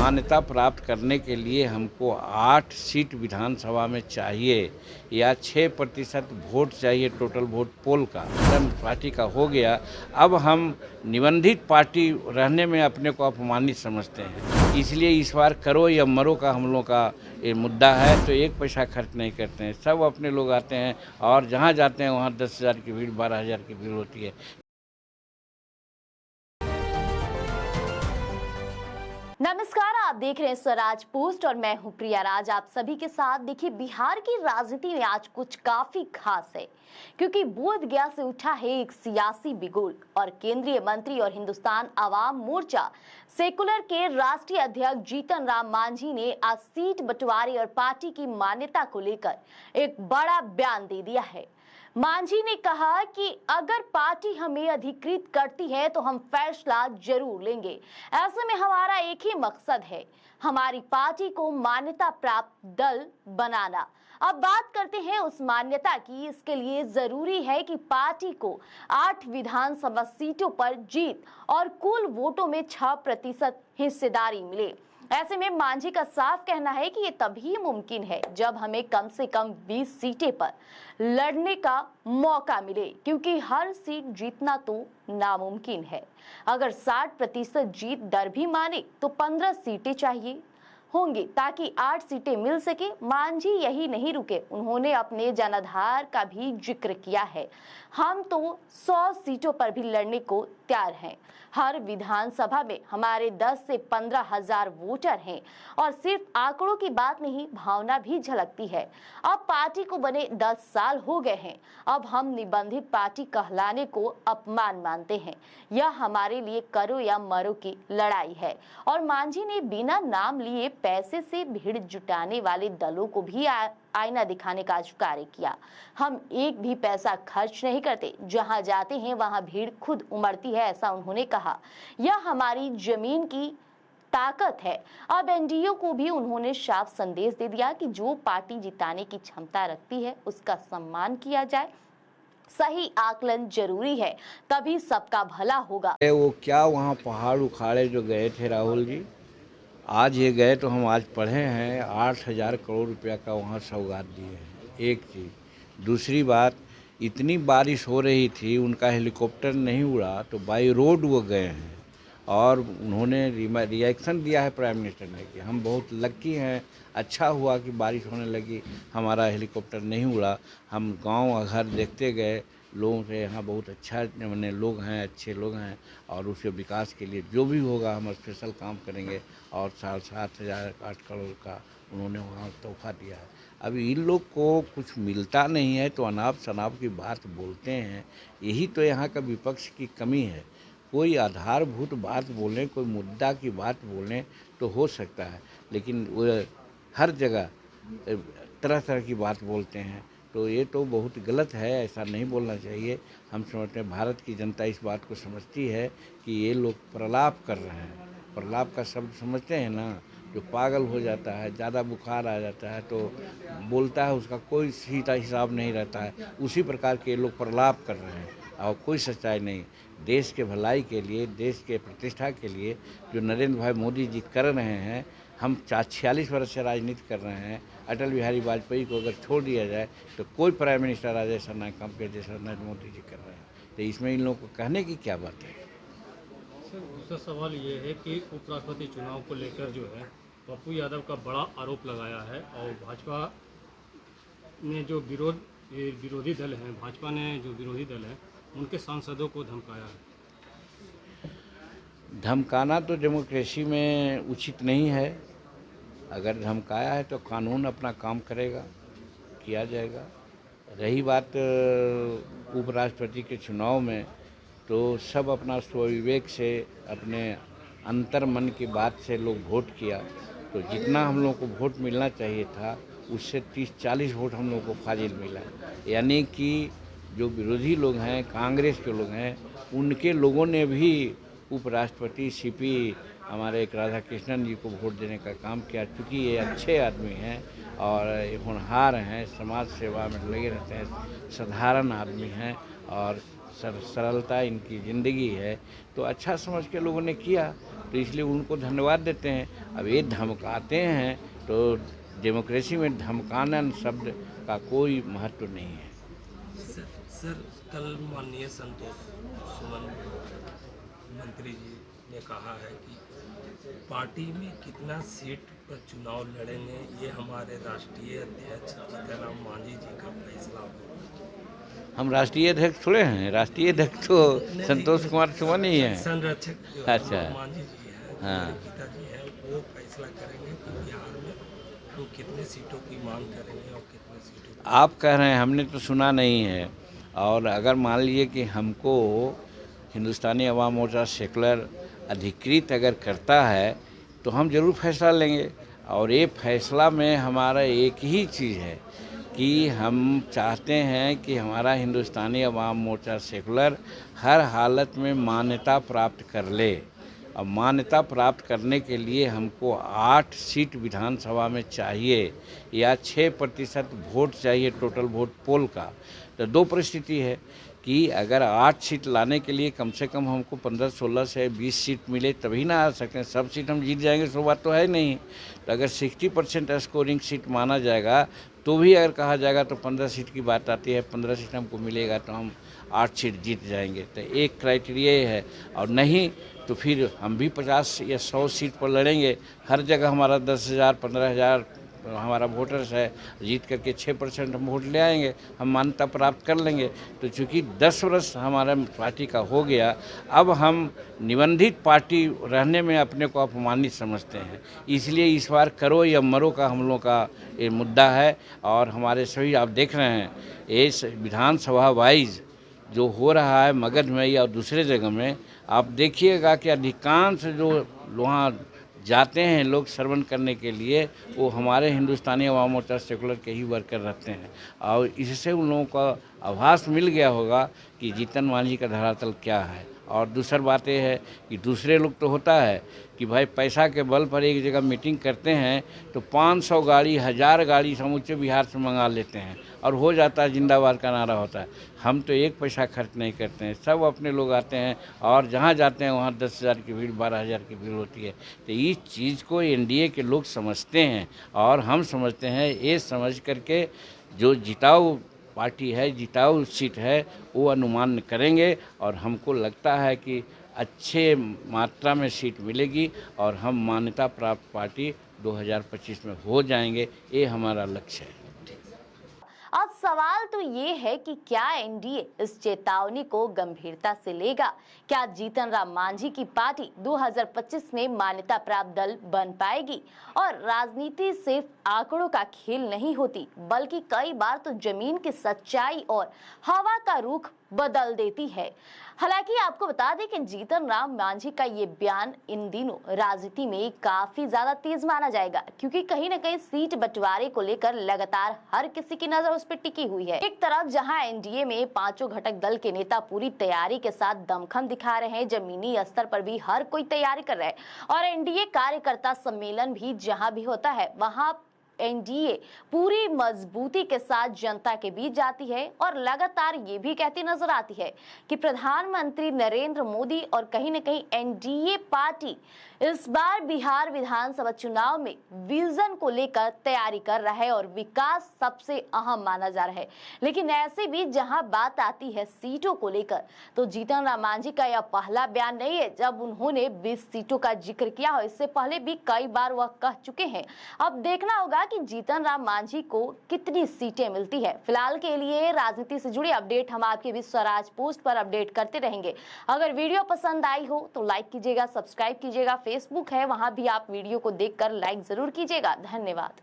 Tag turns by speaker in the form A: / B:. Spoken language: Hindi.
A: मान्यता प्राप्त करने के लिए हमको 8 सीट विधानसभा में चाहिए या 6% वोट चाहिए टोटल वोट पोल का। पार्टी का हो गया, अब हम निबंधित पार्टी रहने में अपने को अपमानित समझते हैं। इसलिए इस बार करो या मरो का हम लोग का ये मुद्दा है, तो एक पैसा खर्च नहीं करते हैं। सब अपने लोग आते हैं और जहाँ जाते हैं वहाँ 10,000 की भीड़, 12,000 की भीड़ होती है।
B: नमस्कार, आप देख रहे हैं स्वराज पोस्ट और मैं हूं प्रिया राज आप सभी के साथ। देखिए, बिहार की राजनीति में आज कुछ काफी खास है, क्योंकि बोध गया से उठा है एक सियासी बिगुल और केंद्रीय मंत्री और हिंदुस्तान आवाम मोर्चा सेकुलर के राष्ट्रीय अध्यक्ष जीतन राम मांझी ने आज सीट बंटवारे और पार्टी की मान्यता को लेकर एक बड़ा बयान दे दिया है। मांझी ने कहा कि अगर पार्टी हमें अधिकृत करती है तो हम फैसला जरूर लेंगे। ऐसे में हमारा एक ही मकसद है, हमारी पार्टी को मान्यता प्राप्त दल बनाना। अब बात करते हैं उस मान्यता की। इसके लिए जरूरी है कि पार्टी को 8 विधानसभा सीटों पर जीत और कुल वोटों में 6% हिस्सेदारी मिले। ऐसे में मांझी का साफ कहना है कि ये तभी मुमकिन है जब हमें कम से कम 20 सीटें पर लड़ने का मौका मिले, क्योंकि हर सीट जीतना तो नामुमकिन है। अगर 60% जीत दर भी माने तो 15 सीटें चाहिए होंगी ताकि 8 सीटें मिल सके। मांझी यही नहीं रुके, उन्होंने अपने जनाधार का भी जिक्र किया है। हम तो 100 सीटों पर भी लड़ने को तैयार हैं। हर विधानसभा में हमारे 10 से 15 हजार वोटर हैं और सिर्फ आंकड़ों की बात नहीं, भावना भी झलकती है। अब पार्टी को बने 10 साल हो गए हैं। अब हम निबंधित पार्टी कहलाने को अपमान मानते हैं। यह हमारे लिए करो या मरो की लड़ाई है। और मांझी ने बिना नाम लिए पैसे से भीड़ जुटाने वाले दलों को भी आईना दिखाने का कार्य किया। हम एक भी पैसा खर्च नहीं करते, जहां जाते हैं वहां भीड़ खुद उमड़ती है, ऐसा उन्होंने कहा। यह हमारी जमीन की ताकत है। अब एनडीए को भी उन्होंने साफ संदेश दे दिया कि जो पार्टी जिताने की क्षमता रखती है उसका सम्मान किया जाए। सही आकलन जरूरी है, तभी सबका भला होगा।
A: वो क्या वहाँ पहाड़ उखाड़े जो गए थे राहुल जी, आज ये गए तो हम आज पढ़े हैं 8,000 करोड़ रुपया का वहाँ सौगात दिए हैं। एक चीज़। दूसरी बात, इतनी बारिश हो रही थी, उनका हेलीकॉप्टर नहीं उड़ा तो बाई रोड वो गए हैं और उन्होंने रिएक्शन दिया है प्राइम मिनिस्टर ने कि हम बहुत लकी हैं, अच्छा हुआ कि बारिश होने लगी, हमारा हेलीकॉप्टर नहीं उड़ा। हम गांव घर देखते गए, लोगों से यहाँ बहुत अच्छा मैंने लोग हैं, अच्छे लोग हैं और उसके विकास के लिए जो भी होगा हम स्पेशल काम करेंगे। और 7,500 करोड़ का उन्होंने वहाँ तोहफा दिया है। अभी इन लोग को कुछ मिलता नहीं है तो अनाप शनाप की बात बोलते हैं। यही तो यहाँ का विपक्ष की कमी है। कोई आधारभूत बात बोलें, कोई मुद्दा की बात बोलें तो हो सकता है, लेकिन वो हर जगह तरह तरह की बात बोलते हैं, तो ये तो बहुत गलत है, ऐसा नहीं बोलना चाहिए। हम समझते हैं भारत की जनता इस बात को समझती है कि ये लोग प्रलाप कर रहे हैं। प्रलाप का शब्द समझते हैं ना, जो पागल हो जाता है, ज़्यादा बुखार आ जाता है तो बोलता है, उसका कोई सीधा हिसाब नहीं रहता है, उसी प्रकार के लोग प्रलाप कर रहे हैं और कोई सच्चाई नहीं। देश के भलाई के लिए, देश के प्रतिष्ठा के लिए जो नरेंद्र भाई मोदी जी कर रहे हैं, हम 46 वर्ष से राजनीति कर रहे हैं। अटल बिहारी वाजपेयी को अगर छोड़ दिया जाए तो कोई प्राइम मिनिस्टर आज ऐसा ना काम करे जैसा नरेंद्र मोदी जी कर रहे हैं। तो इसमें इन लोगों को कहने की क्या बात है।
C: सर, दूसरा सवाल ये है कि उपराष्ट्रपति चुनाव को लेकर जो है पप्पू यादव का बड़ा आरोप लगाया है और भाजपा ने जो विरोधी दल हैं, भाजपा ने जो विरोधी दल है उनके सांसदों को धमकाया है।
A: धमकाना तो डेमोक्रेसी में उचित नहीं है। अगर धमकाया है तो कानून अपना काम करेगा, किया जाएगा। रही बात उपराष्ट्रपति के चुनाव में, तो सब अपना स्वविवेक से, अपने अंतर मन की बात से लोग वोट किया, तो जितना हम लोग को वोट मिलना चाहिए था उससे 30-40 वोट हम लोग को फाजिल मिला। यानी कि जो विरोधी लोग हैं, कांग्रेस के लोग हैं, उनके लोगों ने भी उपराष्ट्रपति सीपी हमारे एक राधा कृष्णन जी को वोट देने का काम किया। चूँकि ये अच्छे आदमी हैं और होनहार हैं, समाज सेवा में लगे रहते हैं, साधारण आदमी हैं और सरलता इनकी ज़िंदगी है, तो अच्छा समझ के लोगों ने किया, तो इसलिए उनको धन्यवाद देते हैं। अब ये धमकाते हैं तो डेमोक्रेसी में धमकाना शब्द का कोई महत्व नहीं है।
D: सर कल माननीय संतोष सुमन मंत्री जी ने कहा है कि पार्टी में कितना सीट पर चुनाव लड़ेंगे ये हमारे राष्ट्रीय अध्यक्ष जीतनराम मांझी जी का फैसला होगा।
A: हम राष्ट्रीय अध्यक्ष थोड़े हैं, राष्ट्रीय अध्यक्ष तो संतोष कुमार सुमन ही है।
D: संरक्षक जो
A: अच्छा।
D: मांझी जी हैं,
A: हाँ।
D: हमारे पिताजी हैं, वो फैसला करेंगे कि बिहार में हम कितने सीटों की मांग करेंगे और कितने सीटों की।
A: आप कह रहे हैं, हमने तो सुना नहीं है। और अगर मान लीजिए कि हमको हिंदुस्तानी अवाम मोर्चा सेकुलर अधिकृत अगर करता है तो हम जरूर फैसला लेंगे। और ये फैसला में हमारा एक ही चीज़ है कि हम चाहते हैं कि हमारा हिंदुस्तानी अवाम मोर्चा सेकुलर हर हालत में मान्यता प्राप्त कर ले। और मान्यता प्राप्त करने के लिए हमको 8 सीट विधानसभा में चाहिए या 6% वोट चाहिए टोटल वोट पोल का। तो दो परिस्थिति है कि अगर 8 सीट लाने के लिए कम से कम हमको 15, 16 से 20 सीट मिले तभी ना आ सकते हैं। सब सीट हम जीत जाएंगे सो बात तो है नहीं। तो अगर 60% स्कोरिंग सीट माना जाएगा तो भी अगर कहा जाएगा तो 15 सीट की बात आती है। 15 सीट हमको मिलेगा तो हम 8 सीट जीत जाएंगे। तो एक क्राइटेरिया ये है। और नहीं तो फिर हम भी 50 या 100 सीट पर लड़ेंगे। हर जगह हमारा 10,000, 15,000 हमारा वोटर्स है, जीत करके 6% हम वोट ले आएंगे, हम मान्यता प्राप्त कर लेंगे। तो चूँकि 10 वर्ष हमारा पार्टी का हो गया, अब हम निबंधित पार्टी रहने में अपने को अपमानित समझते हैं। इसलिए इस बार करो या मरो का हम लोग का ये मुद्दा है। और हमारे सभी आप देख रहे हैं इस विधानसभा वाइज जो हो रहा है मगध में या दूसरे जगह में, आप देखिएगा कि अधिकांश जो वहाँ जाते हैं लोग श्रवण करने के लिए वो हमारे हिंदुस्तानी अवाम मोर्चा सेकुलर के ही वर्कर रहते हैं। और इससे उन लोगों का आभास मिल गया होगा कि जीतन मांझी का धरातल क्या है। और दूसरी बात ये है कि दूसरे लोग तो होता है कि भाई पैसा के बल पर एक जगह मीटिंग करते हैं तो 500 गाड़ी 1000 गाड़ी समूचे बिहार से मंगा लेते हैं और हो जाता है, जिंदाबाद का नारा होता है। हम तो एक पैसा खर्च नहीं करते हैं, सब अपने लोग आते हैं और जहाँ जाते हैं वहाँ 10,000 की भीड़ 12,000 की भीड़ होती है। तो इस चीज़ को एनडीए के लोग समझते हैं और हम समझते हैं। ये समझ करके जो जिताऊ पार्टी है, जिताऊ सीट है, वो अनुमान करेंगे और हमको लगता है कि अच्छे मात्रा में सीट मिलेगी और हम मान्यता प्राप्त पार्टी 2025 में हो जाएंगे। ये हमारा लक्ष्य है।
B: अब सवाल तो ये है कि क्या एनडीए इस चेतावनी को गंभीरता से लेगा? क्या जीतन राम मांझी की पार्टी 2025 में मान्यता प्राप्त दल बन पाएगी? और राजनीति सिर्फ आंकड़ों का खेल नहीं होती, बल्कि कई बार तो जमीन की सच्चाई और हवा का रुख बदल देती है। हालांकि आपको बता दें कि जीतन राम मांझी का ये बयान इन दिनों राजनीति में काफी ज्यादा तेज माना जाएगा, क्योंकि कहीं न कहीं सीट बंटवारे को लेकर लगातार हर किसी की नजर उस पर टिकी हुई है। एक तरफ जहां एनडीए में 5 घटक दल के नेता पूरी तैयारी के साथ दमखम दिखा रहे हैं, जमीनी स्तर पर भी हर कोई तैयारी कर रहा है और एनडीए कार्यकर्ता सम्मेलन भी जहां भी होता है वहां एनडीए पूरी मजबूती के साथ जनता के बीच जाती है और लगातार ये भी कहती नजर आती है कि प्रधानमंत्री नरेंद्र मोदी और कहीं न कहीं एनडीए पार्टी इस बार बिहार विधानसभा चुनाव में विजन को लेकर तैयारी कर रहा है और विकास सबसे अहम माना जा रहा है। लेकिन ऐसे भी जहां बात आती है सीटों को लेकर, तो जीतन राम मांझी का यह पहला बयान नहीं है जब उन्होंने 20 सीटों का जिक्र किया हो। इससे पहले भी कई बार वह कह चुके हैं। अब देखना होगा कि जीतन राम मांझी को कितनी सीटें मिलती है। फिलहाल के लिए राजनीति से जुड़ी अपडेट हम आपके बीच स्वराज पोस्ट पर अपडेट करते रहेंगे। अगर वीडियो पसंद आई हो तो लाइक कीजिएगा, सब्सक्राइब कीजिएगा। फेसबुक है, वहां भी आप वीडियो को देखकर लाइक जरूर कीजिएगा। धन्यवाद।